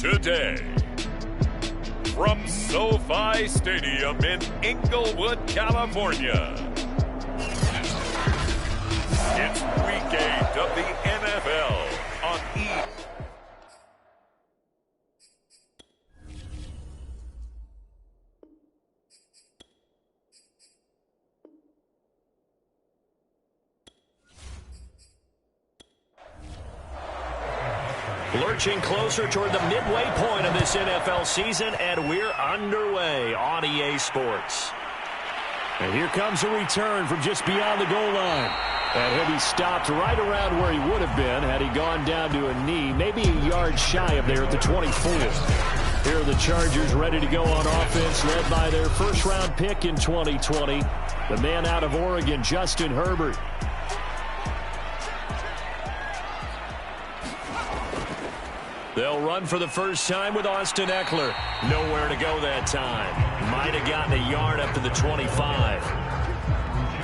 today. From SoFi Stadium in Inglewood, California, it's Week 8 of the NFL on E! Lurching closer toward the midway point of this NFL season, and we're underway on EA Sports. And here comes a return from just beyond the goal line. And he'll be stopped right around where he would have been had he gone down to a knee, maybe a yard shy of there at the 24. Here are the Chargers ready to go on offense, led by their first-round pick in 2020, the man out of Oregon, Justin Herbert. They'll run for the first time with Austin Eckler. Nowhere to go that time. Might have gotten a yard up to the 25.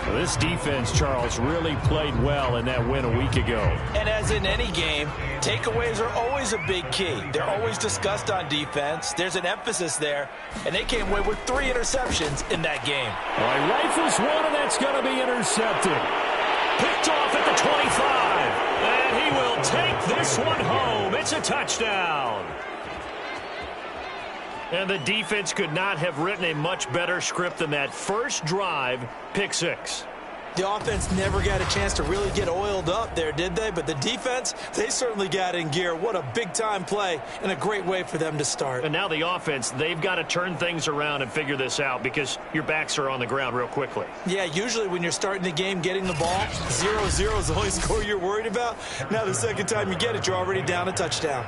Well, this defense, Charles, really played well in that win a week ago. And as in any game, takeaways are always a big key. They're always discussed on defense. There's an emphasis there, and they came away with 3 interceptions in that game. All right, rifles one, and that's going to be intercepted. Picked off at the 25. And he will take this one home. It's a touchdown. And the defense could not have written a much better script than that first drive, pick 6. The offense never got a chance to really get oiled up there, did they? But the defense, they certainly got in gear. What a big-time play and a great way for them to start. And now the offense, they've got to turn things around and figure this out because your backs are on the ground real quickly. Yeah, usually when you're starting the game getting the ball, 0-0 is the only score you're worried about. Now the second time you get it, you're already down a touchdown.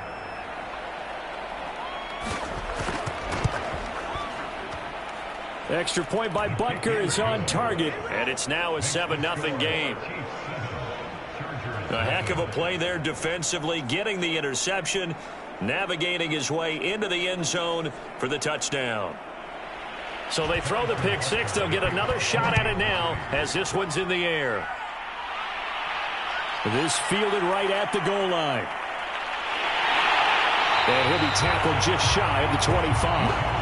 Extra point by Butker is on target. And it's now a 7-0 game. A heck of a play there defensively, getting the interception, navigating his way into the end zone for the touchdown. So they throw the pick 6. They'll get another shot at it now as this one's in the air. This fielded right at the goal line. And he'll be tackled just shy of the 25.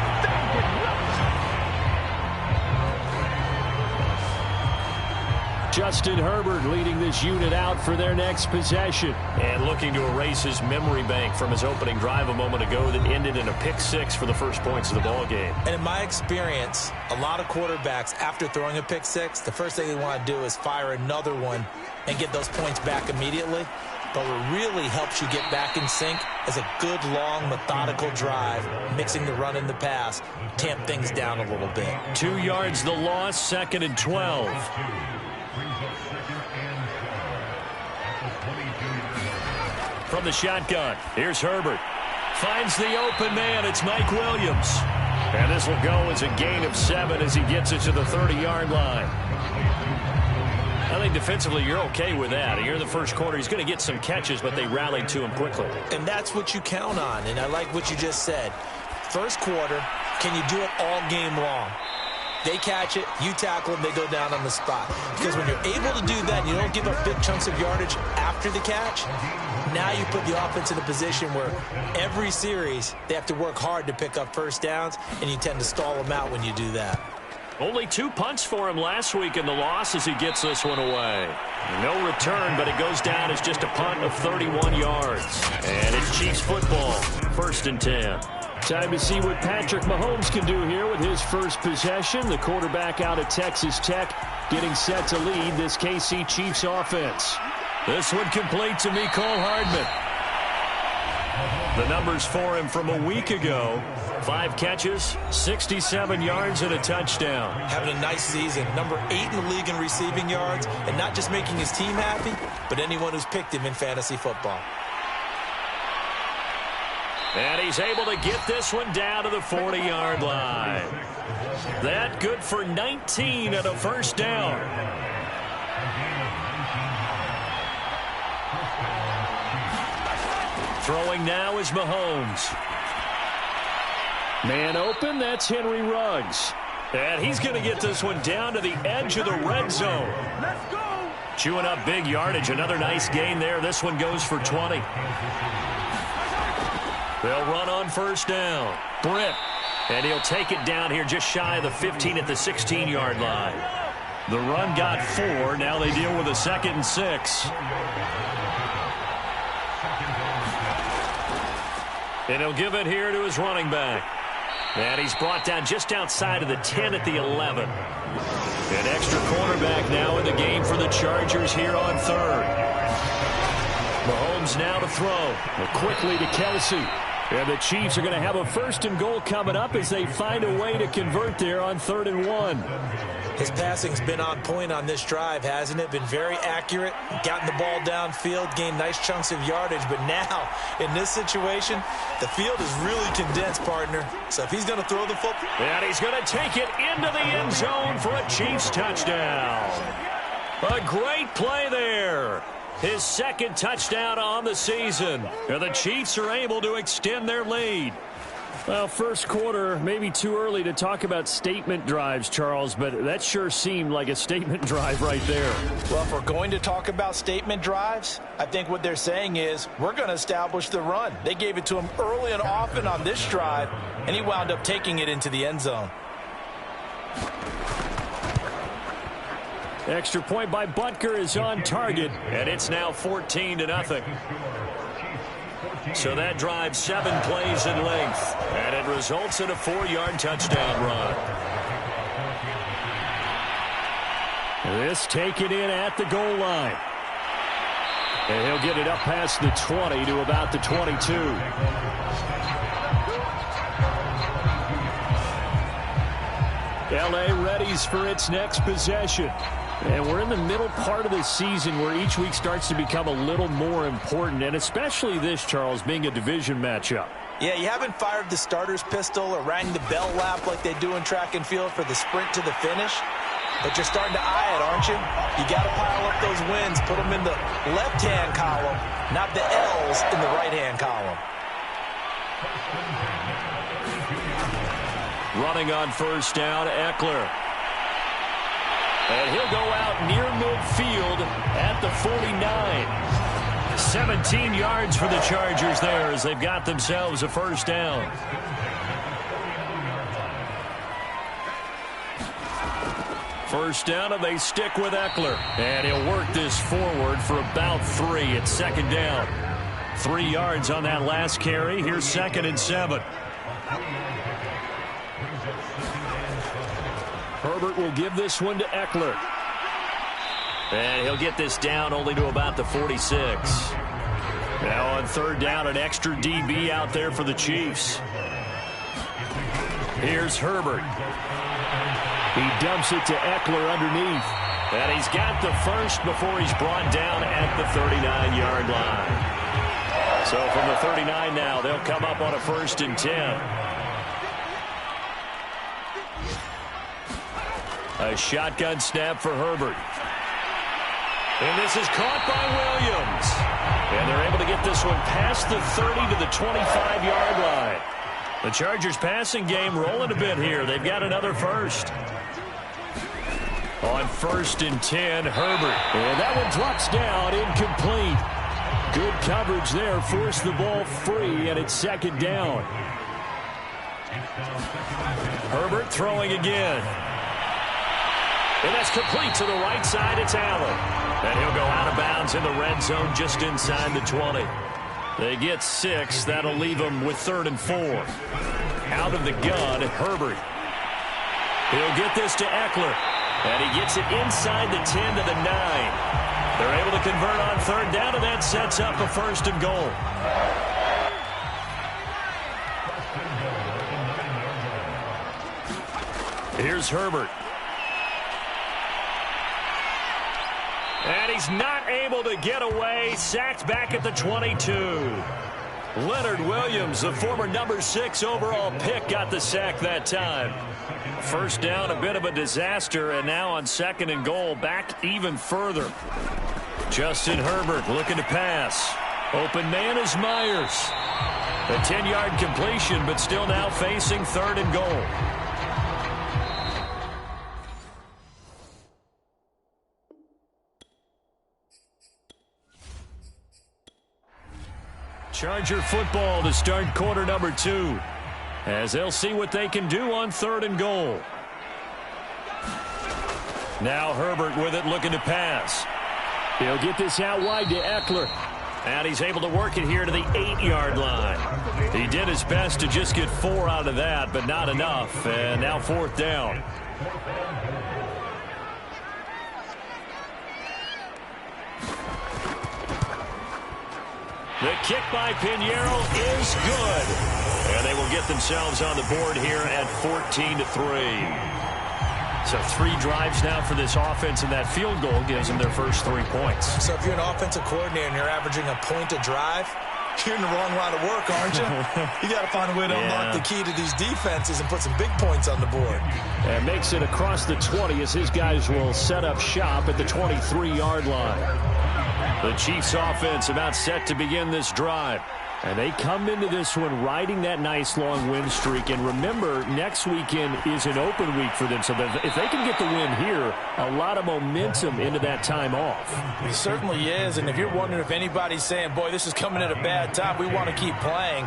Justin Herbert leading this unit out for their next possession. And looking to erase his memory bank from his opening drive a moment ago that ended in a pick 6 for the first points of the ball game. And in my experience, a lot of quarterbacks, after throwing a pick 6, the first thing they want to do is fire another one and get those points back immediately. But what really helps you get back in sync is a good, long, methodical drive, mixing the run and the pass, tamp things down a little bit. 2 yards the loss, 2nd and 12. From the shotgun, here's Herbert. Finds the open man, it's Mike Williams. And this will go as a gain of 7 as he gets it to the 30-yard line. I think defensively you're okay with that. Here in the first quarter, he's going to get some catches, but they rallied to him quickly. And that's what you count on, and I like what you just said. First quarter, can you do it all game long? They catch it, you tackle them, they go down on the spot. Because when you're able to do that, you don't give up big chunks of yardage after the catch. Now you put the offense in a position where every series they have to work hard to pick up first downs, and you tend to stall them out when you do that. Only 2 punts for him last week in the loss as he gets this one away. No return, but it goes down as just a punt of 31 yards. And it's Chiefs football, 1st and 10. Time to see what Patrick Mahomes can do here with his first possession. The quarterback out of Texas Tech getting set to lead this KC Chiefs offense. This one complete to Mecole Hardman. The numbers for him from a week ago. 5 catches, 67 yards, and a touchdown. Having a nice season. Number 8 in the league in receiving yards, and not just making his team happy, but anyone who's picked him in fantasy football. And he's able to get this one down to the 40-yard line. That good for 19 and a first down. Throwing now is Mahomes. Man open, that's Henry Ruggs. And he's going to get this one down to the edge of the red zone. Let's go! Chewing up big yardage. Another nice gain there. This one goes for 20. They'll run on first down. Britt. And he'll take it down here just shy of the 15 at the 16-yard line. The run got 4. Now they deal with a 2nd and 6. And he'll give it here to his running back. And he's brought down just outside of the 10 at the 11. An extra cornerback now in the game for the Chargers here on 3rd. Mahomes now to throw. Quickly to Kelsey. And the Chiefs are going to have a 1st and goal coming up as they find a way to convert there on 3rd and 1. His passing's been on point on this drive, hasn't it? Been very accurate, gotten the ball downfield, gained nice chunks of yardage. But now, in this situation, the field is really condensed, partner. So if he's going to throw the football... And he's going to take it into the end zone for a Chiefs touchdown. A great play there. His 2nd touchdown on the season. And the Chiefs are able to extend their lead. Well, first quarter, maybe too early to talk about statement drives, Charles, but that sure seemed like a statement drive right there. Well, if we're going to talk about statement drives, I think what they're saying is we're going to establish the run. They gave it to him early and often on this drive, and he wound up taking it into the end zone. Extra point by Butker is on target. And it's now 14-0. So that drive 7 plays in length. And it results in a 4-yard touchdown run. This taken in at the goal line. And he'll get it up past the 20 to about the 22. L.A. readies for its next possession. And we're in the middle part of the season where each week starts to become a little more important, and especially this, Charles, being a division matchup. Yeah, you haven't fired the starter's pistol or rang the bell lap like they do in track and field for the sprint to the finish, but you're starting to eye it, aren't you? You got to pile up those wins, put them in the left-hand column, not the L's in the right-hand column. Running on first down, Eckler. And he'll go out near midfield at the 49. 17 yards for the Chargers there as they've got themselves a first down. First down, and they stick with Eckler. And he'll work this forward for about 3 at 2nd down. 3 yards on that last carry. Here's 2nd and 7. Herbert will give this one to Eckler. And he'll get this down only to about the 46. Now on 3rd down, an extra DB out there for the Chiefs. Here's Herbert. He dumps it to Eckler underneath. And he's got the first before he's brought down at the 39-yard line. So from the 39 now, they'll come up on a 1st and 10. A shotgun snap for Herbert. And this is caught by Williams. And they're able to get this one past the 30 to the 25-yard line. The Chargers passing game rolling a bit here. They've got another first. On 1st and 10, Herbert. And that one drops down, incomplete. Good coverage there, forced the ball free, and it's 2nd down. Herbert throwing again. And that's complete to the right side. It's Allen. And he'll go out of bounds in the red zone just inside the 20. They get 6. That'll leave them with 3rd and 4. Out of the gun, Herbert. He'll get this to Eckler. And he gets it inside the 10 to the 9. They're able to convert on 3rd down, and that sets up a 1st and goal. Here's Herbert. And he's not able to get away. Sacked back at the 22. Leonard Williams, the former number 6 overall pick, got the sack that time. First down, a bit of a disaster, and now on 2nd and goal, back even further. Justin Herbert looking to pass. Open man is Myers. A 10-yard completion, but still now facing 3rd and goal. Charger football to start quarter number 2. As they'll see what they can do on 3rd and goal. Now Herbert with it, looking to pass. He'll get this out wide to Eckler. And he's able to work it here to the 8-yard line. He did his best to just get 4 out of that, but not enough. And now 4th down. The kick by Pinheiro is good. And they will get themselves on the board here at 14-3. So 3 drives now for this offense, and that field goal gives them their first 3 points. So if you're an offensive coordinator and you're averaging a point a drive, you're in the wrong line of work, aren't you? You got to find a way to unlock the key to these defenses and put some big points on the board. And makes it across the 20 as his guys will set up shop at the 23-yard line. The Chiefs offense about set to begin this drive. And they come into this one riding that nice long win streak. And remember, next weekend is an open week for them. So if they can get the win here, a lot of momentum into that time off. It certainly is. And if you're wondering if anybody's saying, boy, this is coming at a bad time, we want to keep playing,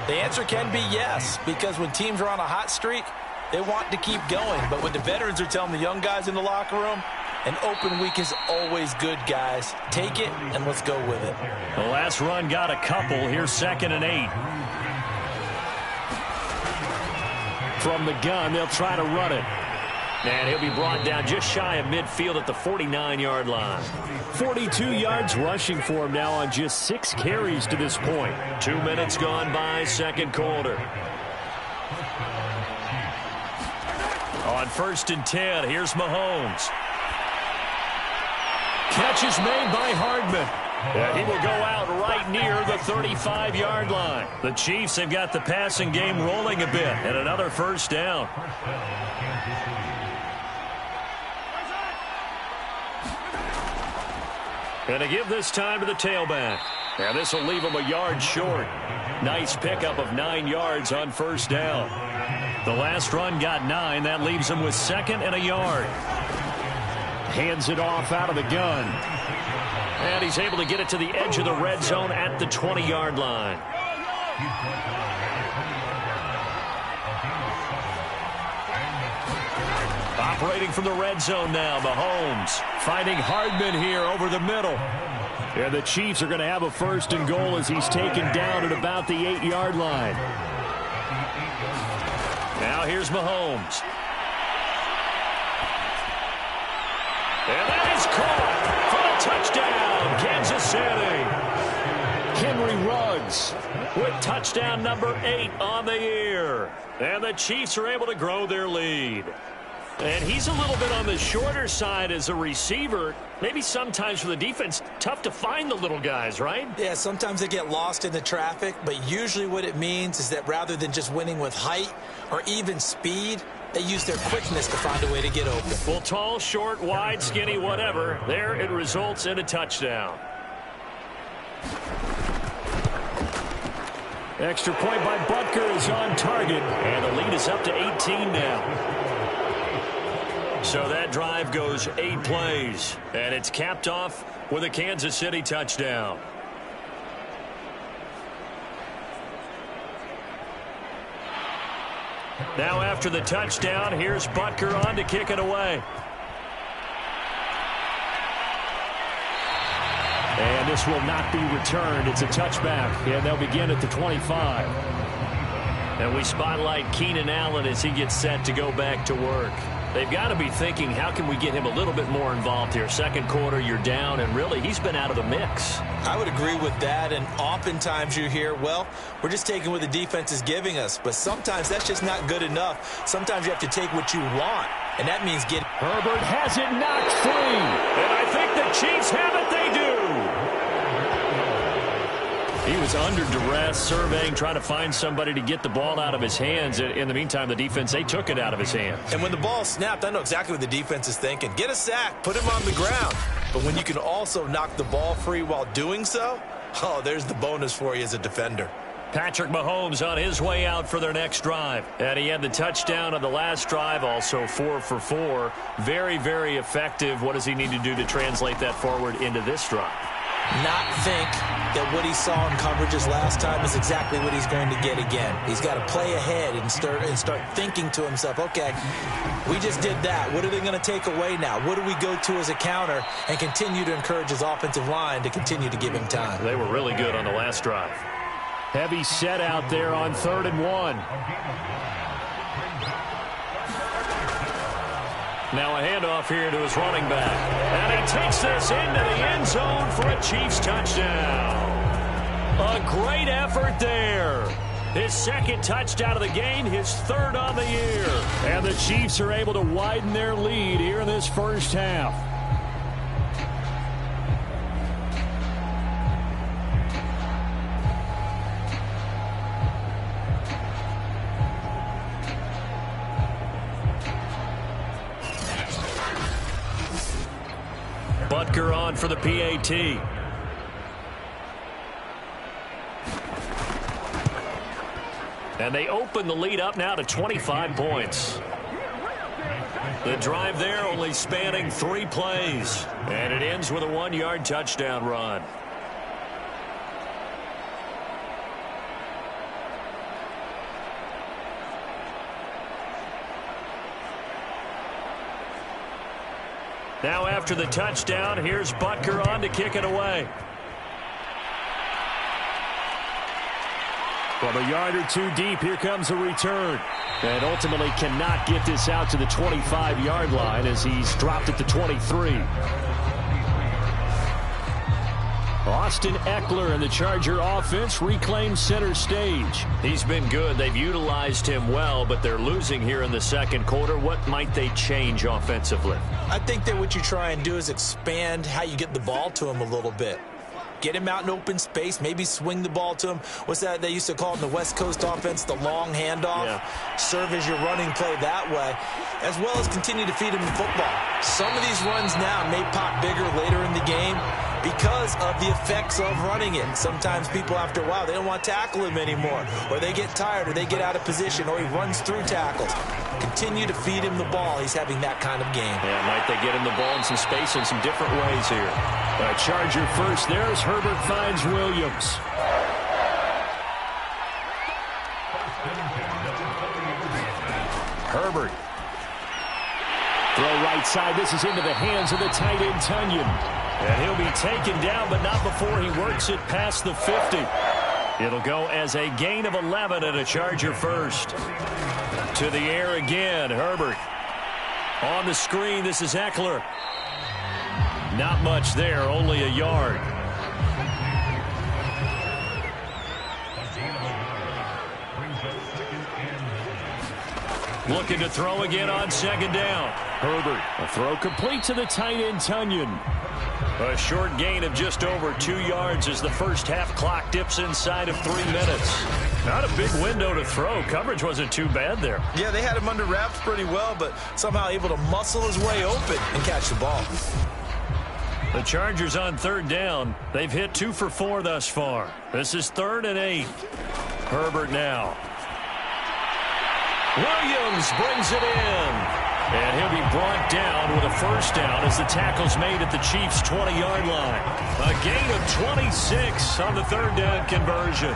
the answer can be yes. Because when teams are on a hot streak, they want to keep going. But what the veterans are telling the young guys in the locker room, an open week is always good, guys. Take it, and let's go with it. The last run got a couple. Here's 2nd and 8. From the gun, they'll try to run it. And he'll be brought down just shy of midfield at the 49-yard line. 42 yards rushing for him now on just 6 carries to this point. 2 minutes gone by, 2nd quarter. On 1st and 10, here's Mahomes. Catch is made by Hardman. And he will go out right near the 35-yard line. The Chiefs have got the passing game rolling a bit. And another 1st down. And to give this time to the tailback. And this will leave him a yard short. Nice pickup of 9 yards on 1st down. The last run got 9. That leaves him with 2nd and a yard. Hands it off out of the gun. And he's able to get it to the edge of the red zone at the 20-yard line. Operating from the red zone now, Mahomes finding Hardman here over the middle. And the Chiefs are going to have a 1st and goal as he's taken down at about the 8-yard line. Now here's Mahomes. And that is caught for a touchdown, Kansas City. Henry Ruggs with touchdown number 8 on the year. And the Chiefs are able to grow their lead. And he's a little bit on the shorter side as a receiver. Maybe sometimes for the defense, tough to find the little guys, right? Yeah, sometimes they get lost in the traffic, but usually what it means is that rather than just winning with height or even speed, they use their quickness to find a way to get open. Well, tall, short, wide, skinny, whatever. There it results in a touchdown. Extra point by Butker is on target. And the lead is up to 18 now. So that drive goes 8 plays. And it's capped off with a Kansas City touchdown. Now after the touchdown, here's Butker on to kick it away. And this will not be returned. It's a touchback, and they'll begin at the 25. And we spotlight Keenan Allen as he gets set to go back to work. They've got to be thinking, how can we get him a little bit more involved here? 2nd quarter, you're down, and really, he's been out of the mix. I would agree with that, and oftentimes you hear, well, we're just taking what the defense is giving us. But sometimes that's just not good enough. Sometimes you have to take what you want, and that means get. Herbert has it knocked free. And I think the Chiefs have it. They do. He was under duress, surveying, trying to find somebody to get the ball out of his hands. In the meantime, the defense, they took it out of his hands. And when the ball snapped, I know exactly what the defense is thinking. Get a sack, put him on the ground. But when you can also knock the ball free while doing so, oh, there's the bonus for you as a defender. Patrick Mahomes on his way out for their next drive. And he had the touchdown on the last drive, also 4 for 4. Very, very effective. What does he need to do to translate that forward into this drive? Not think, that what he saw in coverages last time is exactly what he's going to get again. He's got to play ahead and start thinking to himself, okay, we just did that. What are they going to take away now? What do we go to as a counter? And continue to encourage his offensive line to continue to give him time. They were really good on the last drive. Heavy set out there on 3rd and 1. Now a handoff here to his running back. And he takes this into the end zone for a Chiefs touchdown. A great effort there. His second touchdown of the game, his 3rd on the year. And the Chiefs are able to widen their lead here in this first half. Butker on for the PAT. And they open the lead up now to 25 points. The drive there only spanning 3 plays. And it ends with a 1-yard touchdown run. Now after the touchdown, here's Butker on to kick it away. From a yard or 2 deep, here comes a return. And ultimately cannot get this out to the 25-yard line as he's dropped at the 23. Austin Eckler and the Charger offense reclaim center stage. He's been good. They've utilized him well, but they're losing here in the second quarter. What might they change offensively? I think that what you try and do is expand how you get the ball to him a little bit. Get him out in open space, maybe swing the ball to him. What's that they used to call in the West Coast offense, the long handoff? Yeah. Serve as your running play that way, as well as continue to feed him the football. Some of these runs now may pop bigger later in the game because of the effects of running it. Sometimes people, after a while, they don't want to tackle him anymore, or they get tired, or they get out of position, or he runs through tackles. Continue to feed him the ball. He's having that kind of game. Yeah, might they get him the ball in some space in some different ways here. Charger first there as Herbert finds Williams. Herbert. Throw right side. This is into the hands of the tight end, Tunyon. And he'll be taken down, but not before he works it past the 50. It'll go as a gain of 11 and a Charger first. To the air again, Herbert. On the screen, this is Eckler. Not much there, only a yard. Looking to throw again on second down. Herbert, a throw complete to the tight end, Tunyon. A short gain of just over 2 yards as the first half clock dips inside of 3 minutes. Not a big window to throw. Coverage wasn't too bad there. Yeah, they had him under wraps pretty well, but somehow able to muscle his way open and catch the ball. The Chargers on third down. They've hit 2 for 4 thus far. This is 3rd and 8. Herbert now. Williams brings it in. And he'll be brought down with a first down as the tackle's made at the Chiefs' 20-yard line. A gain of 26 on the 3rd down conversion.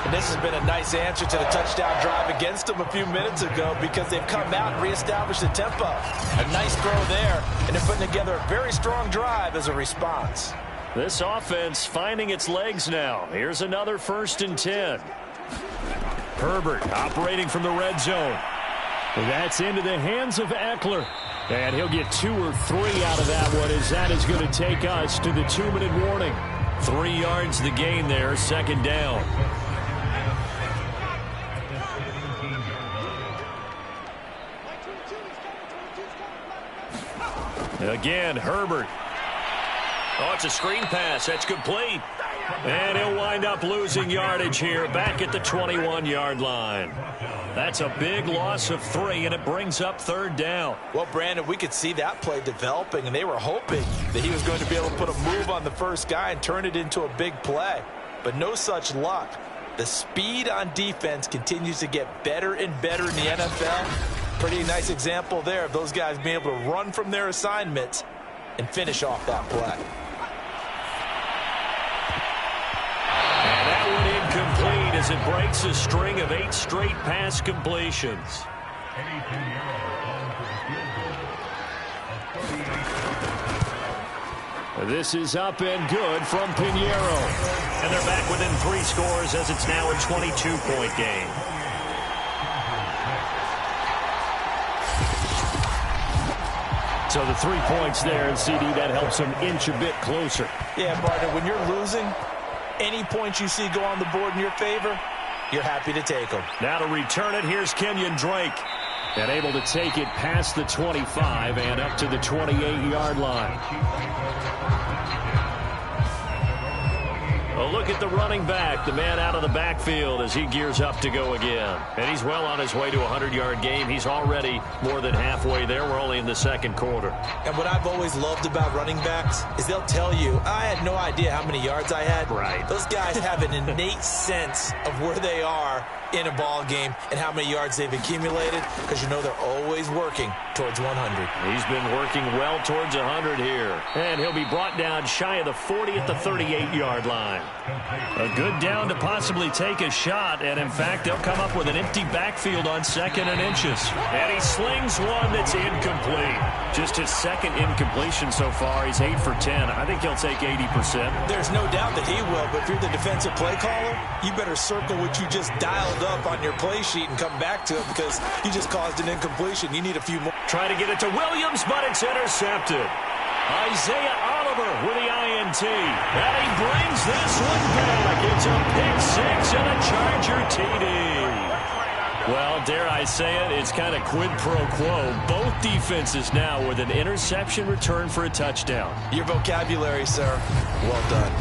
And this has been a nice answer to the touchdown drive against them a few minutes ago because they've come out and reestablished the tempo. A nice throw there, and they're putting together a very strong drive as a response. This offense finding its legs now. Here's another 1st and 10. Herbert operating from the red zone. That's into the hands of Eckler. And he'll get 2 or 3 out of that one as that is going to take us to the 2-minute warning. 3 yards the gain there, 2nd down. Again, Herbert. Oh, it's a screen pass. That's complete. And he'll wind up losing yardage here back at the 21-yard line. That's a big loss of 3, and it brings up 3rd down. Well, Brandon, we could see that play developing, and they were hoping that he was going to be able to put a move on the first guy and turn it into a big play. But no such luck. The speed on defense continues to get better and better in the NFL. Pretty nice example there of those guys being able to run from their assignments and finish off that play. as it breaks a string of 8 straight pass completions. This is up and good from Pinheiro. And they're back within 3 scores as it's now a 22-point game. So the 3 points there, and CD, that helps them inch a bit closer. Yeah, partner, when you're losing, any points you see go on the board in your favor, you're happy to take them. Now to return it, here's Kenyon Drake. And able to take it past the 25 and up to the 28-yard line. A look at the running back, the man out of the backfield as he gears up to go again. And he's well on his way to a 100-yard game. He's already more than halfway there. We're only in the second quarter. And what I've always loved about running backs is they'll tell you, I had no idea how many yards I had. Right. Those guys have an innate sense of where they are in a ball game and how many yards they've accumulated, because you know they're always working towards 100. He's been working well towards 100 here. And he'll be brought down shy of the 40 at the 38-yard line. A good down to possibly take a shot, and in fact, they'll come up with an empty backfield on 2nd and inches. And he slings one that's incomplete. Just his second incompletion so far. He's 8 for 10. I think he'll take 80%. There's no doubt that he will, but if you're the defensive play caller, you better circle what you just dialed up on your play sheet and come back to it, because you just caused an incompletion. You need a few more. Try to get it to Williams, but it's intercepted. Isaiah Oliver with the INT. And he brings this one back. It's a pick 6 and a Charger TD. Well, dare I say it, it's kind of quid pro quo. Both defenses now with an interception return for a touchdown. Your vocabulary, sir. Well done.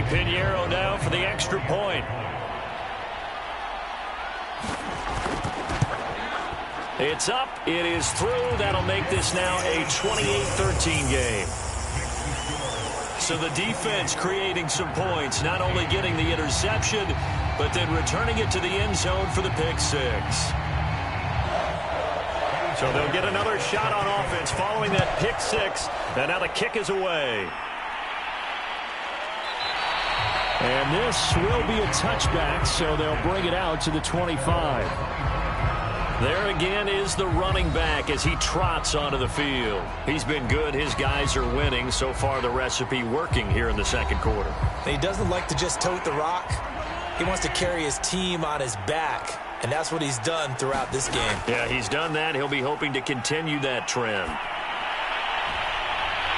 Pinheiro now for the extra point. It's up. It is through. That'll make this now a 28-13 game. So the defense creating some points, not only getting the interception, but then returning it to the end zone for the pick 6. So they'll get another shot on offense following that pick 6. And now the kick is away. And this will be a touchback, so they'll bring it out to the 25. There again is the running back as he trots onto the field. He's been good. His guys are winning. So far, the recipe working here in the second quarter. He doesn't like to just tote the rock. He wants to carry his team on his back, and that's what he's done throughout this game. Yeah, he's done that. He'll be hoping to continue that trend.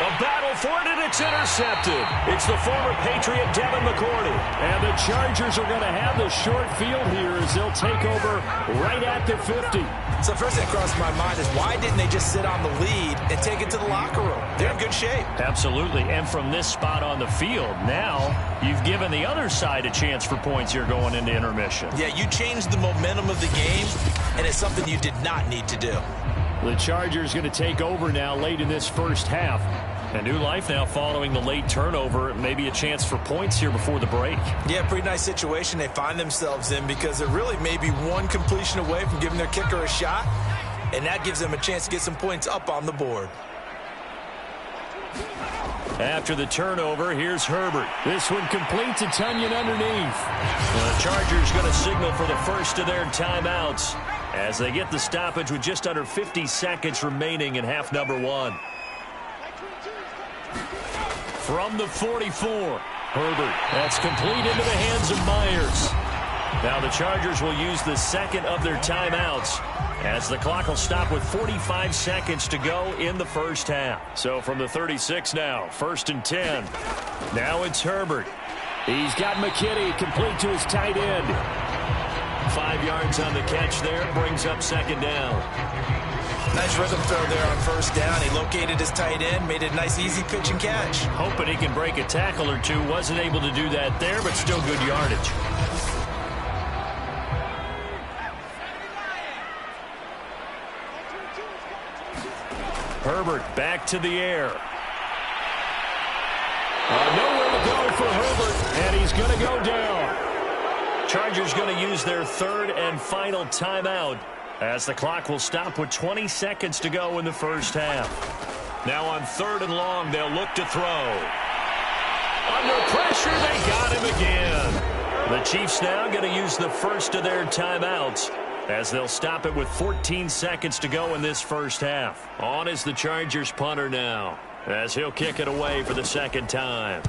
A battle for it, and it's intercepted. It's the former Patriot, Devin McCourty. And the Chargers are going to have the short field here as they'll take over right at the 50. So first thing that crossed my mind is, why didn't they just sit on the lead and take it to the locker room? They're in good shape. Absolutely. And from this spot on the field, now you've given the other side a chance for points here going into intermission. Yeah, you changed the momentum of the game, and it's something you did not need to do. The Chargers going to take over now late in this first half. A new life now following the late turnover. Maybe a chance for points here before the break. Yeah, pretty nice situation they find themselves in, because they're really maybe one completion away from giving their kicker a shot, and that gives them a chance to get some points up on the board. After the turnover, here's Herbert. This one complete to Tunyon underneath. The Chargers going to signal for the first of their timeouts as they get the stoppage with just under 50 seconds remaining in half number 1. From the 44, Herbert. That's complete into the hands of Myers. Now the Chargers will use the second of their timeouts as the clock will stop with 45 seconds to go in the first half. So from the 36 now, 1st and 10. Now it's Herbert. He's got McKinney complete to his tight end. 5 yards on the catch there, brings up 2nd down. Nice rhythm throw there on 1st down. He located his tight end, made it a nice easy pitch and catch. Hoping he can break a tackle or two. Wasn't able to do that there, but still good yardage. Herbert back to the air. Nowhere to go for Herbert, and he's going Chargers going to use their third and final timeout as the clock will stop with 20 seconds to go in the first half. Now on 3rd and long, they'll look to throw. Under pressure, they got him again. The Chiefs now going to use the first of their timeouts as they'll stop it with 14 seconds to go in this first half. On is the Chargers punter now as he'll kick it away for the second time.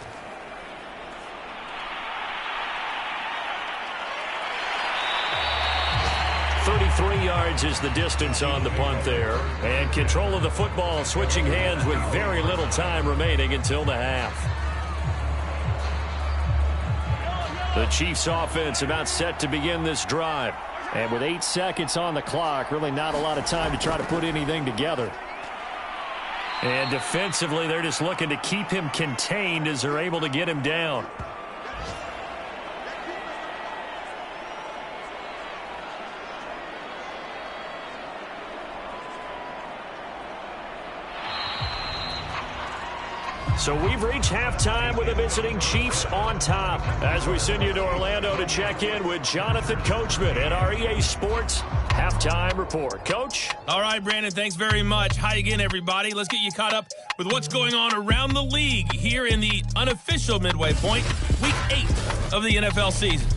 33 yards is the distance on the punt there. And control of the football switching hands with very little time remaining until the half. The Chiefs offense about set to begin this drive. And with 8 seconds on the clock, really not a lot of time to try to put anything together. And defensively, they're just looking to keep him contained as they're able to get him down. So we've reached halftime with the visiting Chiefs on top as we send you to Orlando to check in with Jonathan Coachman at our EA Sports Halftime Report. Coach? All right, Brandon, thanks very much. Hi again, everybody. Let's get you caught up with what's going on around the league here in the unofficial midway point, Week 8 of the NFL season.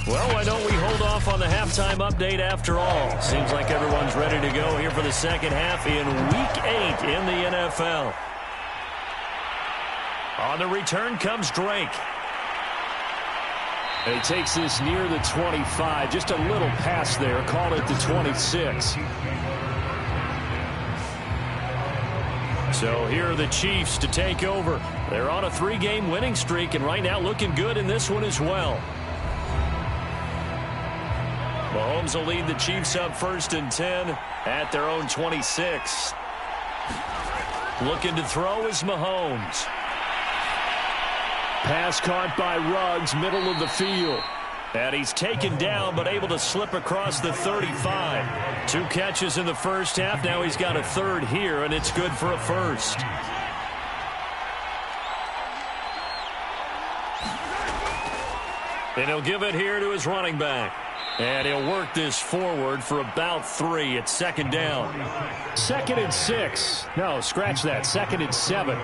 Well, why don't we hold off on the halftime update after all? Seems like everyone's ready to go here for the second half in Week 8 in the NFL. On the return comes Drake. And he takes this near the 25. Just a little pass there. Call it the 26. So here are the Chiefs to take over. They're on a 3-game winning streak and right now looking good in this one as well. Mahomes will lead the Chiefs up 1st and 10 at their own 26. Looking to throw is Mahomes. Pass caught by Ruggs, middle of the field. And he's taken down, but able to slip across the 35. 2 catches in the first half. Now he's got a 3rd here, and it's good for a 1st. And he'll give it here to his running back. And he'll work this forward for about 3. It's 2nd down. 2nd and 6. No, scratch that. 2nd and 7.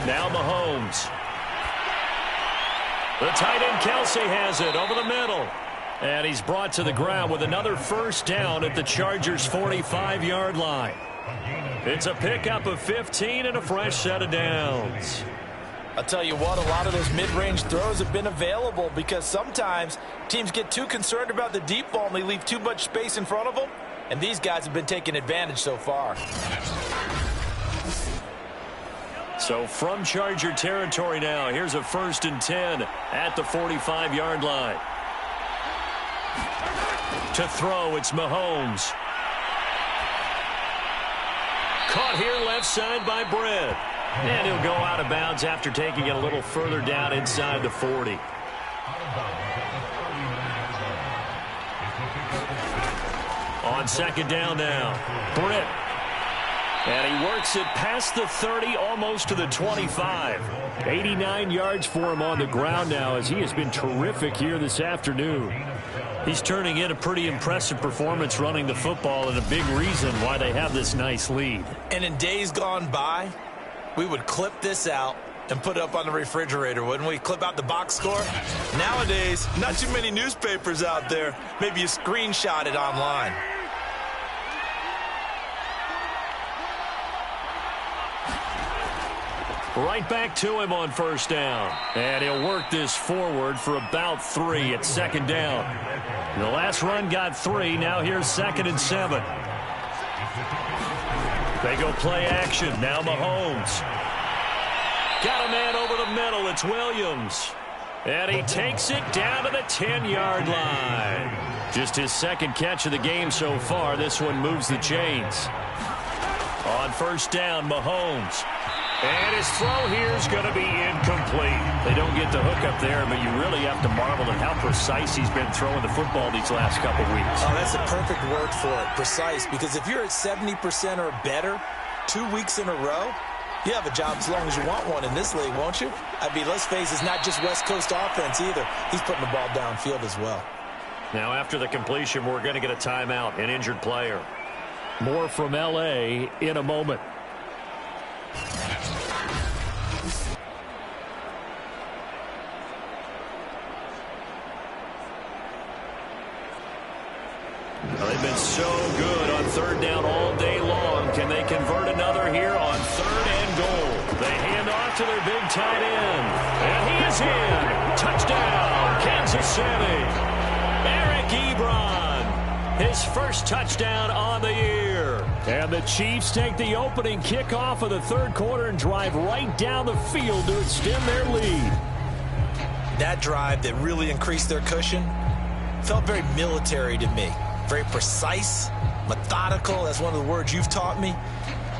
Now Mahomes. The tight end Kelsey has it over the middle. And he's brought to the ground with another 1st down at the Chargers' 45-yard line. It's a pickup of 15 and a fresh set of downs. I'll tell you what, a lot of those mid-range throws have been available because sometimes teams get too concerned about the deep ball and they leave too much space in front of them. And these guys have been taking advantage so far. So from Charger territory now, here's a 1st and 10 at the 45-yard line. To throw, it's Mahomes. Caught here left side by Brett. And he'll go out of bounds after taking it a little further down inside the 40. On 2nd down now, Brett. And he works it past the 30, almost to the 25. 89 yards for him on the ground now as he has been terrific here this afternoon. He's turning in a pretty impressive performance running the football and a big reason why they have this nice lead. And in days gone by, we would clip this out and put it up on the refrigerator, wouldn't we? Clip out the box score. Nowadays, not too many newspapers out there. Maybe you screenshot it online. Right back to him on 1st down. And he'll work this forward for about 3 at 2nd down. The last run got 3. Now here's 2nd and 7. They go play action. Now Mahomes. Got a man over the middle. It's Williams. And he takes it down to the 10-yard line. Just his 2nd catch of the game so far. This one moves the chains. On 1st down, Mahomes. And his throw here is going to be incomplete. They don't get the hook up there, but you really have to marvel at how precise he's been throwing the football these last couple weeks. Oh, that's a perfect word for it, precise, because if you're at 70% or better 2 weeks in a row, You have a job as long as you want one in this league, won't you? I mean, let's face it, it's not just West Coast offense either. He's putting the ball downfield as well. Now, after the completion, we're going to get a timeout, an injured player. More from L.A. in a moment. They've been so good on third down all day long. Can they convert another here on third and goal? They hand off to their big tight end. And he is in. Touchdown, Kansas City. Eric Ebron, his first touchdown on the year. And the Chiefs take the opening kickoff of the third quarter and drive right down the field to extend their lead. That drive that really increased their cushion felt very military to me. Very precise, methodical. That's one of the words you've taught me.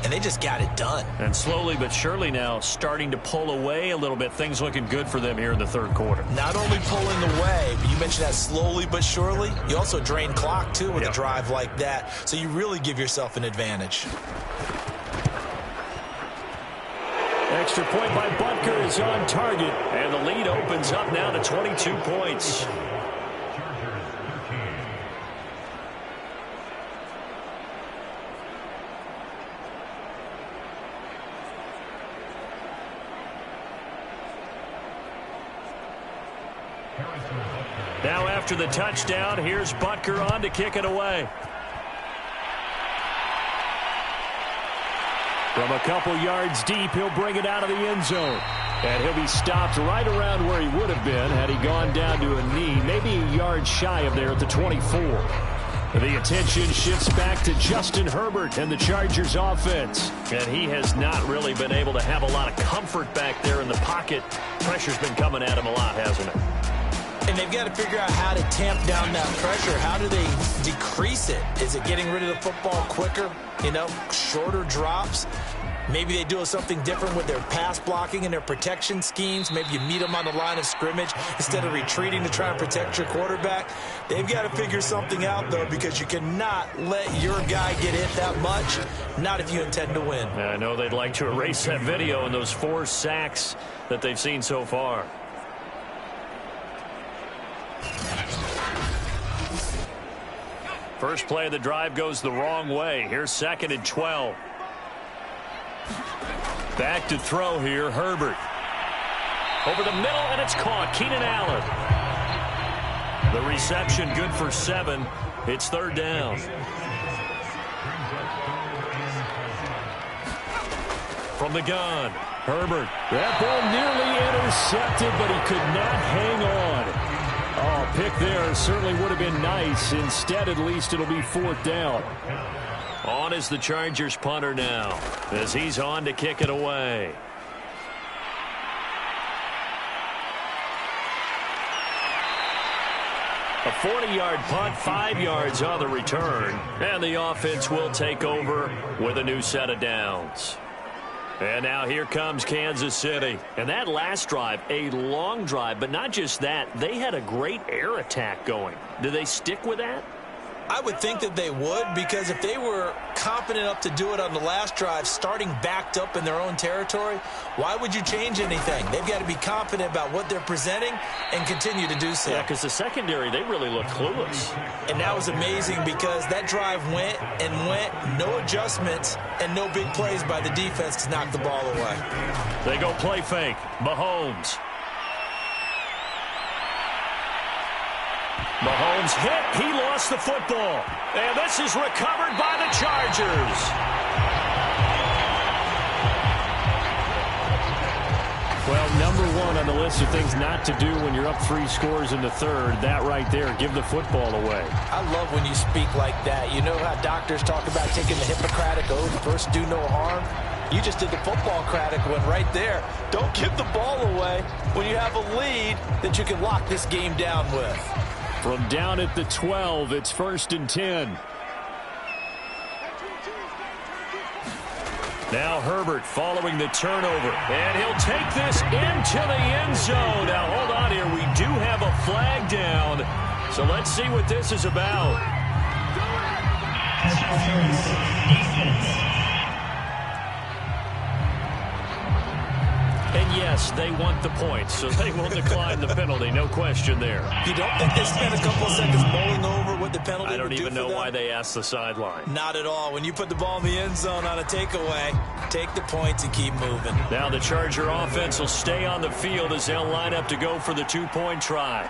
And they just got it done. And slowly but surely now starting to pull away a little bit. Things looking good for them here in the third quarter. Not only pulling away, but you mentioned that slowly but surely. You also drain clock, too, with a drive like that. So you really give yourself an advantage. Extra point by Butker is on target. And the lead opens up now to 22 points. Now after the touchdown, here's Butker on to kick it away. From a couple yards deep, he'll bring it out of the end zone. And he'll be stopped right around where he would have been had he gone down to a knee, maybe a yard shy of there at the 24. The attention shifts back to Justin Herbert and the Chargers offense. And he has not really been able to have a lot of comfort back there in the pocket. Pressure's been coming at him a lot, hasn't it? And they've got to figure out how to tamp down that pressure. How do they decrease it? Is it getting rid of the football quicker? You know, shorter drops? Maybe they do something different with their pass blocking and their protection schemes. Maybe you meet them on the line of scrimmage instead of retreating to try and protect your quarterback. They've got to figure something out, though, because you cannot let your guy get hit that much, not if you intend to win. I know they'd like to erase that video and those 4 sacks that they've seen so far. First play of the drive goes the wrong way. Here's 2nd and 12. Back to throw here, Herbert. Over the middle, and it's caught. Keenan Allen. The reception good for 7. It's third down. From the gun, Herbert. That ball nearly intercepted, but he could not hang on. Oh, pick there certainly would have been nice. Instead, at least it'll be 4th down. On is the Chargers punter now, as he's on to kick it away. A 40-yard punt, 5 yards on the return. And the offense will take over with a new set of downs. And now here comes Kansas City. And that last drive, a long drive, but not just that. They had a great air attack going. Do they stick with that? I would think that they would, because if they were confident enough to do it on the last drive, starting backed up in their own territory, why would you change anything? They've got to be confident about what they're presenting and continue to do so. Yeah, because the secondary, they really look clueless. And that was amazing because that drive went and went, no adjustments and no big plays by the defense to knock the ball away. They go play fake. Mahomes. Mahomes hit. He lost the football. And this is recovered by the Chargers. Well, number 1 on the list of things not to do when you're up 3 scores in the third, that right there, give the football away. I love when you speak like that. You know how doctors talk about taking the Hippocratic Oath, first do no harm? You just did the football-cratic one right there. Don't give the ball away when you have a lead that you can lock this game down with. From down at the 12, it's 1st and 10. Now Herbert following the turnover. And he'll take this into the end zone. Now hold on here. We do have a flag down. So let's see what this is about. yes, they want the points, so they will decline the penalty. No question there. You don't think they spent a couple of seconds mulling over what the penalty I don't would do even for know them? why they asked the sideline. Not at all. When you put the ball in the end zone on a takeaway, take the points and keep moving. Now the Charger offense will stay on the field as they'll line up to go for the two-point try.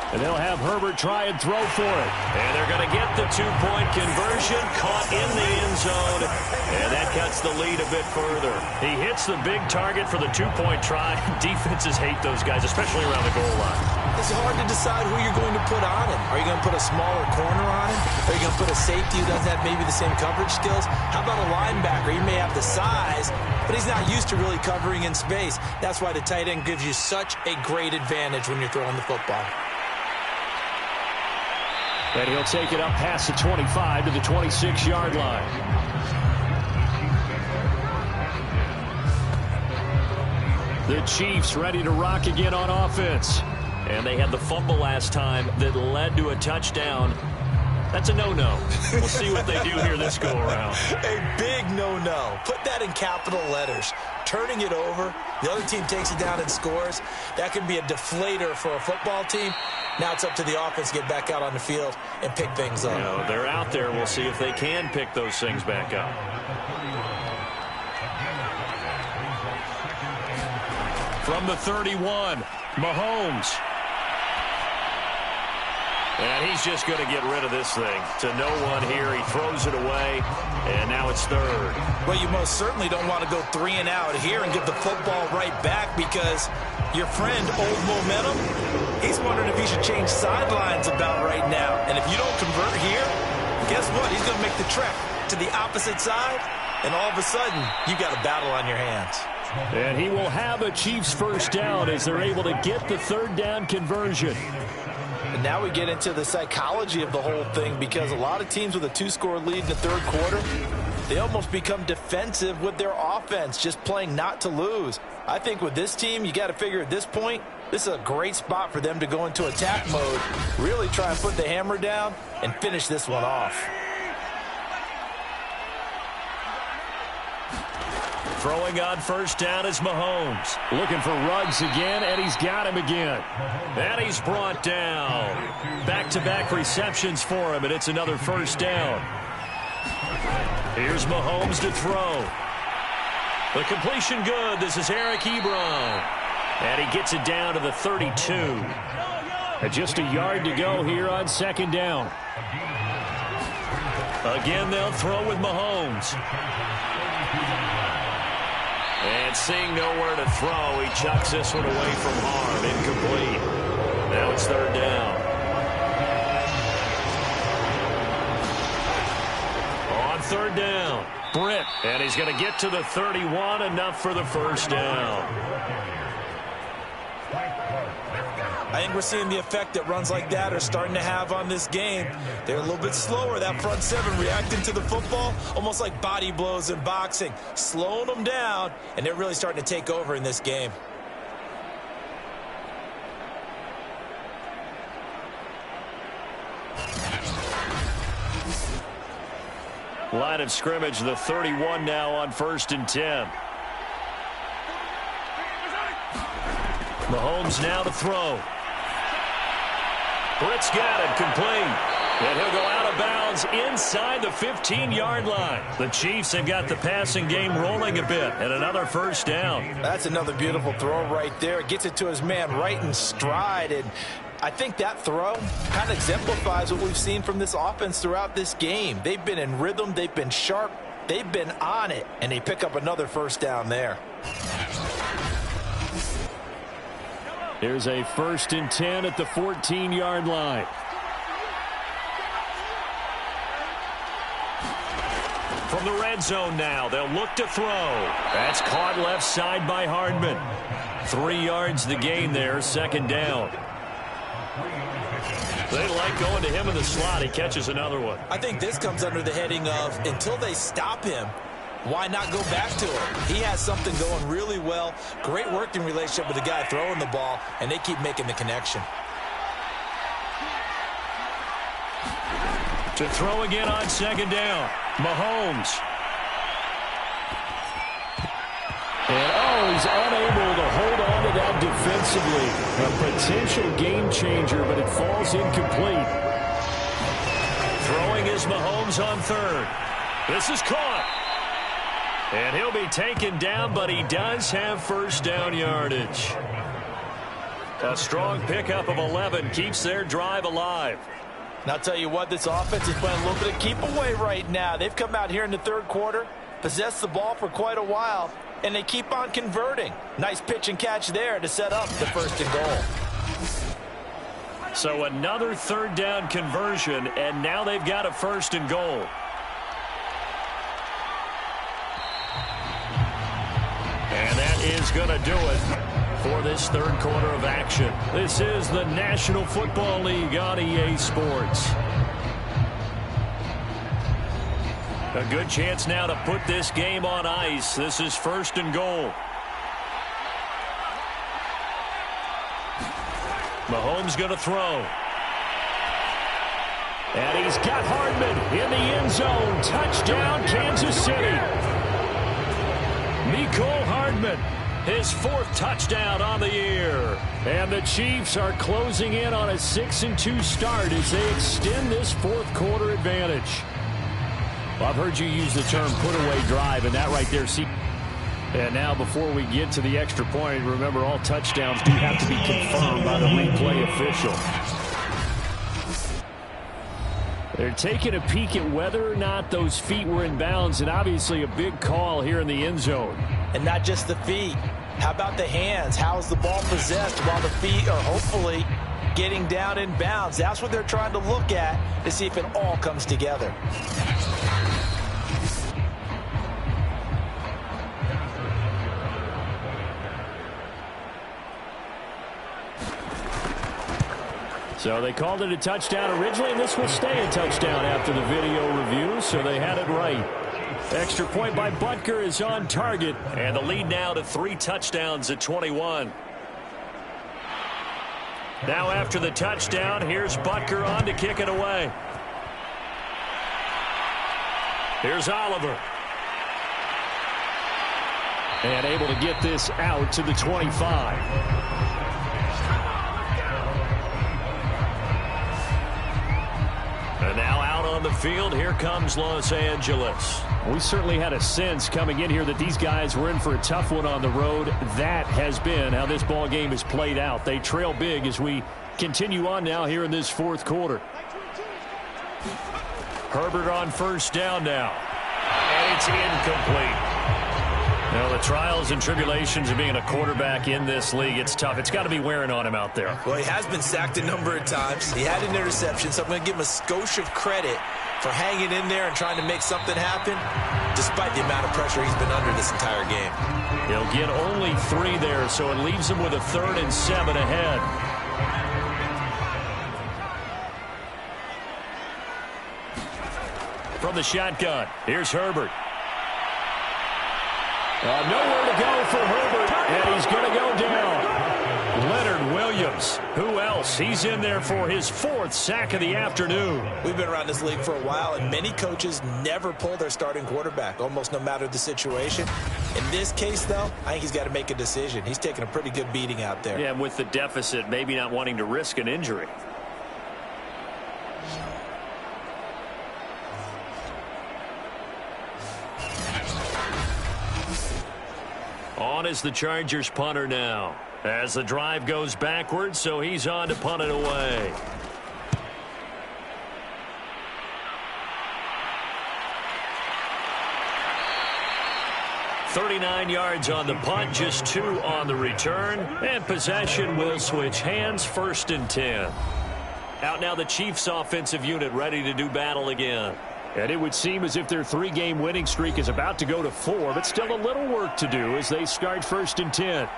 And they'll have Herbert try and throw for it. And they're going to get the two-point conversion, caught in the end zone, and that cuts the lead a bit further. He hits the big target for the two-point try. Defenses hate those guys, especially around the goal line. It's hard to decide who you're going to put on him. Are you going to put a smaller corner on him? Are you going to put a safety who doesn't have maybe the same coverage skills? How about a linebacker? He may have the size, but he's not used to really covering in space. That's why the tight end gives you such a great advantage when you're throwing the football. And he'll take it up past the 25 to the 26-yard line. The Chiefs ready to rock again on offense. And they had the fumble last time that led to a touchdown. That's a no-no. We'll see what they do here this go-around. A big no-no. Put that in capital letters. Turning it over, the other team takes it down and scores. That can be a deflator for a football team. Now it's up to the offense to get back out on the field and pick things up. You know, they're out there. We'll see if they can pick those things back up. From the 31, Mahomes. And he's just going to get rid of this thing. To no one here. He throws it away, and now it's third. Well, you most certainly don't want to go 3 and out here and give the football right back because your friend, Old Momentum, he's wondering if he should change sidelines about right now. And if you don't convert here, guess what? He's going to make the trek to the opposite side, and all of a sudden, you got a battle on your hands. And he will have a Chiefs first down as they're able to get the third down conversion. And now we get into the psychology of the whole thing because a lot of teams with a 2-score lead in the third quarter, they almost become defensive with their offense, just playing not to lose. I think with this team, you got to figure at this point, this is a great spot for them to go into attack mode, really try and put the hammer down and finish this one off. Throwing on first down is Mahomes. Looking for Ruggs again, and he's got him again. And he's brought down. Back-to-back receptions for him, and it's another first down. Here's Mahomes to throw. The completion good. This is Eric Ebron. And he gets it down to the 32. And just a yard to go here on second down. Again, they'll throw with Mahomes. And seeing nowhere to throw, he chucks this one away from harm. Incomplete. Now it's third down. On third down, Britt. And he's going to get to the 31, enough for the first down. I think we're seeing the effect that runs like that are starting to have on this game. They're a little bit slower, that front seven, reacting to the football, almost like body blows in boxing, slowing them down, and they're really starting to take over in this game. Line of scrimmage, the 31 now on 1st and 10. Mahomes now to throw. Britt's got it, complete. And he'll go out of bounds inside the 15-yard line. The Chiefs have got the passing game rolling a bit, and another first down. That's another beautiful throw right there. Gets it to his man right in stride, and I think that throw kind of exemplifies what we've seen from this offense throughout this game. They've been in rhythm, they've been sharp, they've been on it, and they pick up another first down there. Here's a 1st and 10 at the 14-yard line. From the red zone now, they'll look to throw. That's caught left side by Hardman. 3 yards the gain there, second down. They like going to him in the slot. He catches another one. I think this comes under the heading of until they stop him, why not go back to him? He has something going really well. Great working relationship with the guy throwing the ball, and they keep making the connection. To throw again on second down. Mahomes. And, he's unable to hold on to that defensively. A potential game changer, but it falls incomplete. Throwing is Mahomes on third. This is caught. And he'll be taken down, but he does have first down yardage. A strong pickup of 11 keeps their drive alive. And I'll tell you what, this offense is playing a little bit of keep away right now. They've come out here in the third quarter, possessed the ball for quite a while, and they keep on converting. Nice pitch and catch there to set up the first and goal. So another third down conversion, and now they've got a first and goal. And that is going to do it for this third quarter of action. This is the National Football League on EA Sports. A good chance now to put this game on ice. This is first and goal. Mahomes going to throw. And he's got Hardman in the end zone. Touchdown, Kansas City. Mecole Hardman, his fourth touchdown on the year. And the Chiefs are closing in on a 6-2 start as they extend this fourth quarter advantage. Well, I've heard you use the term put-away drive, and that right there, and now before we get to the extra point, remember all touchdowns do have to be confirmed by the replay official. They're taking a peek at whether or not those feet were in bounds, and obviously a big call here in the end zone. And not just the feet. How about the hands? How is the ball possessed while the feet are hopefully getting down in bounds? That's what they're trying to look at to see if it all comes together. So they called it a touchdown originally, and this will stay a touchdown after the video review, so they had it right. Extra point by Butker is on target. And the lead now to 3 touchdowns at 21. Now after the touchdown, here's Butker on to kick it away. Here's Oliver. And able to get this out to the 25. And now out on the field, here comes Los Angeles. We certainly had a sense coming in here that these guys were in for a tough one on the road. That has been how this ball game has played out. They trail big as we continue on now here in this fourth quarter. Herbert on first down now. And it's incomplete. Now, the trials and tribulations of being a quarterback in this league, it's tough. It's got to be wearing on him out there. Well, he has been sacked a number of times. He had an interception, so I'm going to give him a skosh of credit for hanging in there and trying to make something happen, despite the amount of pressure he's been under this entire game. He'll get only 3 there, so it leaves him with a 3rd and 7 ahead. From the shotgun, here's Herbert. Nowhere to go for Herbert, and he's going to go down. Leonard Williams. Who else? He's in there for his 4th sack of the afternoon. We've been around this league for a while, and many coaches never pull their starting quarterback, almost no matter the situation. In this case, though, I think he's got to make a decision. He's taking a pretty good beating out there. Yeah, and with the deficit, maybe not wanting to risk an injury. On is the Chargers punter now. As the drive goes backwards, so he's on to punt it away. $39 yards on the punt, just 2 on the return. And possession will switch hands, 1st and 10. Out now the Chiefs offensive unit ready to do battle again. And it would seem as if their 3-game winning streak is about to go to 4, but still a little work to do as they start 1st and 10.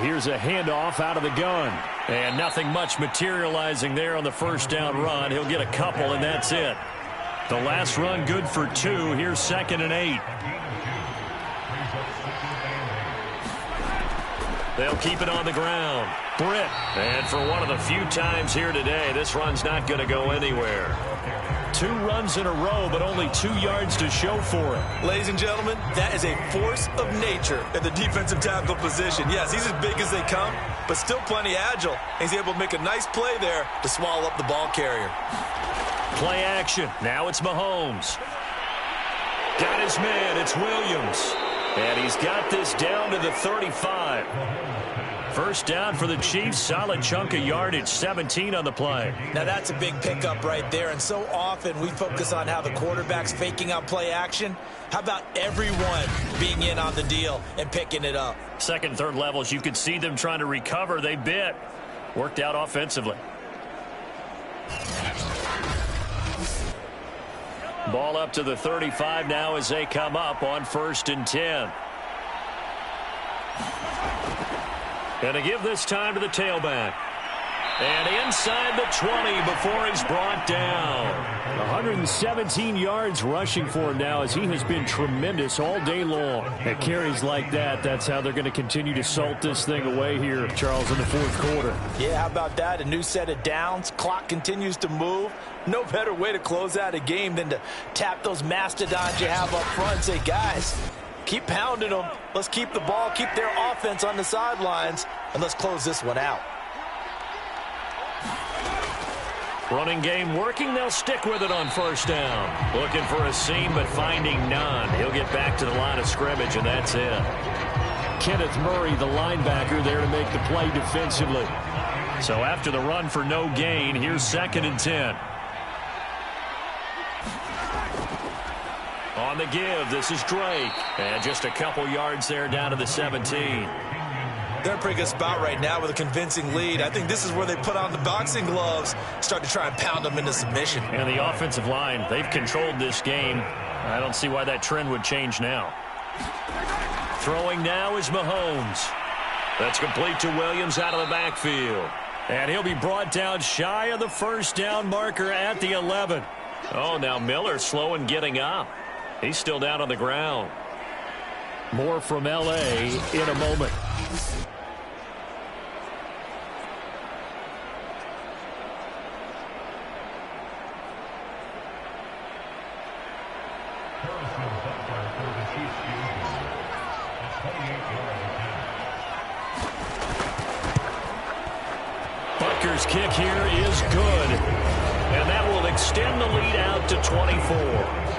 Here's a handoff out of the gun. And nothing much materializing there on the first down run. He'll get a couple, and that's it. The last run good for 2. Here's 2nd and 8. They'll keep it on the ground. Britt. And for one of the few times here today, this run's not going to go anywhere. 2 runs in a row, but only 2 yards to show for it. Ladies and gentlemen, that is a force of nature in the defensive tackle position. Yes, he's as big as they come, but still plenty agile. He's able to make a nice play there to swallow up the ball carrier. Play action. Now it's Mahomes. Got his man. It's Williams. And he's got this down to the 35. First down for the Chiefs. Solid chunk of yardage. 17 on the play. Now that's a big pickup right there. And so often we focus on how the quarterback's faking out play action. How about everyone being in on the deal and picking it up? Second, third levels, you could see them trying to recover. They bit. Worked out offensively. Ball up to the 35 now as they come up on 1st and 10. And to give this time to the tailback. And inside the 20 before he's brought down. 117 yards rushing for him now as he has been tremendous all day long. At carries like that, that's how they're going to continue to salt this thing away here, Charles, in the 4th quarter. Yeah, how about that? A new set of downs. Clock continues to move. No better way to close out a game than to tap those mastodons you have up front and say, guys, keep pounding them. Let's keep the ball, keep their offense on the sidelines, and let's close this one out. Running game working. They'll stick with it on 1st down. Looking for a seam, but finding none. He'll get back to the line of scrimmage, and that's it. Kenneth Murray, the linebacker, there to make the play defensively. So after the run for no gain, here's 2nd and 10. On the give, this is Drake. And just a couple yards there down to the 17. They're in a pretty good spot right now with a convincing lead. I think this is where they put on the boxing gloves, start to try and pound them into submission. And the offensive line, they've controlled this game. I don't see why that trend would change now. Throwing now is Mahomes. That's complete to Williams out of the backfield. And he'll be brought down shy of the 1st down marker at the 11. Oh, now Miller slow in getting up. He's still down on the ground. More from L.A. in a moment. Butker's kick here is good. And that will extend the lead out to 24.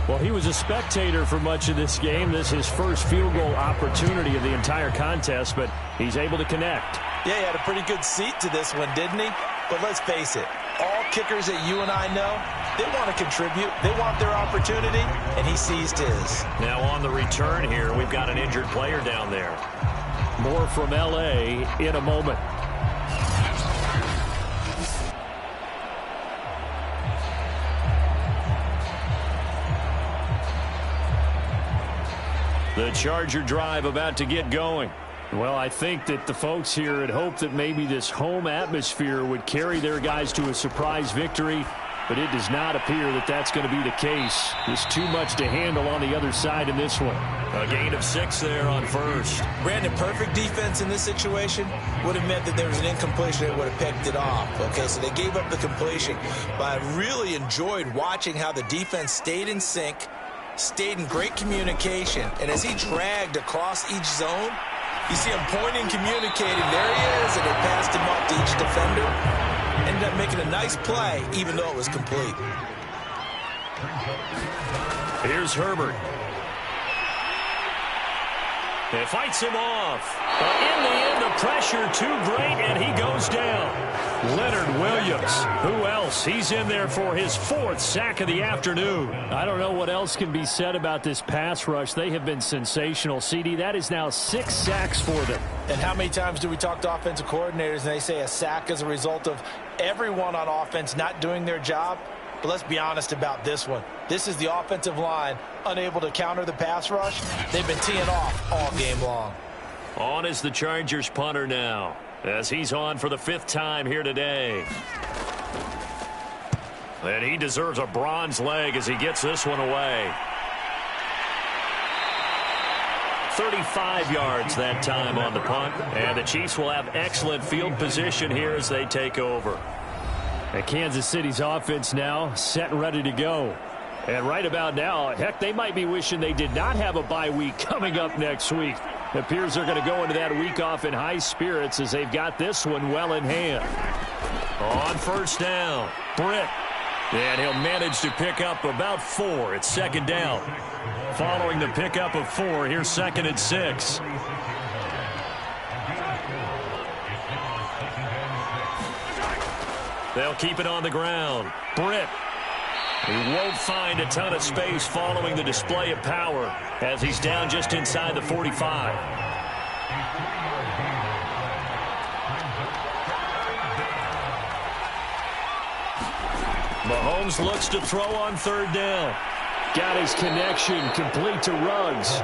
Well, he was a spectator for much of this game. This is his first field goal opportunity of the entire contest, but he's able to connect. Yeah, he had a pretty good seat to this one, didn't he? But let's face it, all kickers that you and I know, they want to contribute. They want their opportunity, and he seized his. Now on the return here, we've got an injured player down there. More from L.A. in a moment. The Charger drive about to get going. Well, I think that the folks here had hoped that maybe this home atmosphere would carry their guys to a surprise victory, but it does not appear that that's going to be the case. There's too much to handle on the other side in this one. A gain of 6 there on 1st. Brandon, perfect defense in this situation would have meant that there was an incompletion that would have picked it off. Okay, so they gave up the completion, but I really enjoyed watching how the defense stayed in sync, stayed in great communication, and as he dragged across each zone, you see him pointing, communicating. There he is, and they passed him up to each defender. Ended up making a nice play, even though it was complete. Here's Herbert. It fights him off. But in the end, the pressure too great, and he goes down. Leonard Williams. Who else? He's in there for his 4th sack of the afternoon. I don't know what else can be said about this pass rush. They have been sensational. CD, that is now 6 sacks for them. And how many times do we talk to offensive coordinators and they say a sack is a result of everyone on offense not doing their job? But let's be honest about this one. This is the offensive line unable to counter the pass rush. They've been teeing off all game long. On is the Chargers punter now, as he's on for the 5th time here today. And he deserves a bronze leg as he gets this one away. 35 yards that time on the punt. And the Chiefs will have excellent field position here as they take over. And Kansas City's offense now set and ready to go. And right about now, heck, they might be wishing they did not have a bye week coming up next week. It appears they're going to go into that week off in high spirits as they've got this one well in hand. On first down, Britt. And he'll manage to pick up about 4. It's second down. Following the pickup of 4, here's 2nd and 6. They'll keep it on the ground. Britt. He won't find a ton of space following the display of power as he's down just inside the 45. Mahomes looks to throw on 3rd down. Got his connection complete to Ruggs.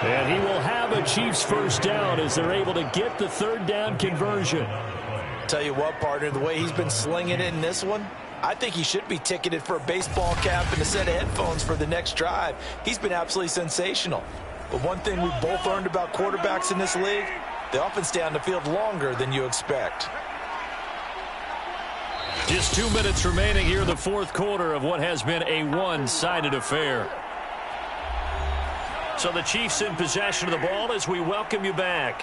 And he will have a Chiefs first down as they're able to get the 3rd down conversion. Tell you what, partner, the way he's been slinging it in this one, I think he should be ticketed for a baseball cap and a set of headphones for the next drive. He's been absolutely sensational. But one thing we've both learned about quarterbacks in this league, they often stay on the field longer than you expect. Just 2 minutes remaining here in the 4th quarter of what has been a one-sided affair. So the Chiefs in possession of the ball as we welcome you back.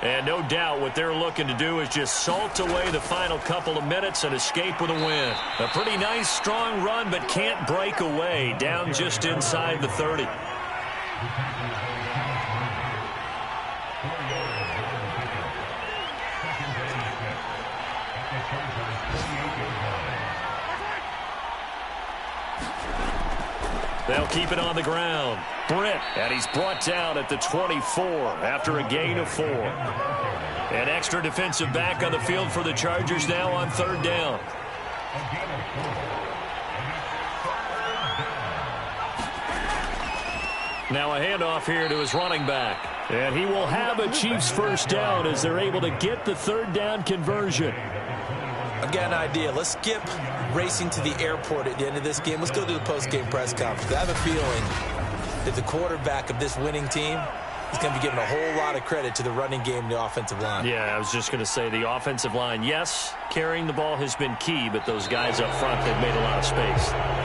And no doubt what they're looking to do is just salt away the final couple of minutes and escape with a win. A pretty nice, strong run, but can't break away. Down just inside the 30. They'll keep it on the ground. Britt, and he's brought down at the 24 after a gain of 4. An extra defensive back on the field for the Chargers now on 3rd down. Now a handoff here to his running back. And he will have a Chiefs first down as they're able to get the 3rd down conversion. I've got an idea. Let's skip racing to the airport at the end of this game. Let's go to the post-game press conference. I have a feeling that the quarterback of this winning team is going to be given a whole lot of credit to the running game and the offensive line. Yeah, I was just going to say the offensive line, yes, carrying the ball has been key, but those guys up front, they've made a lot of space.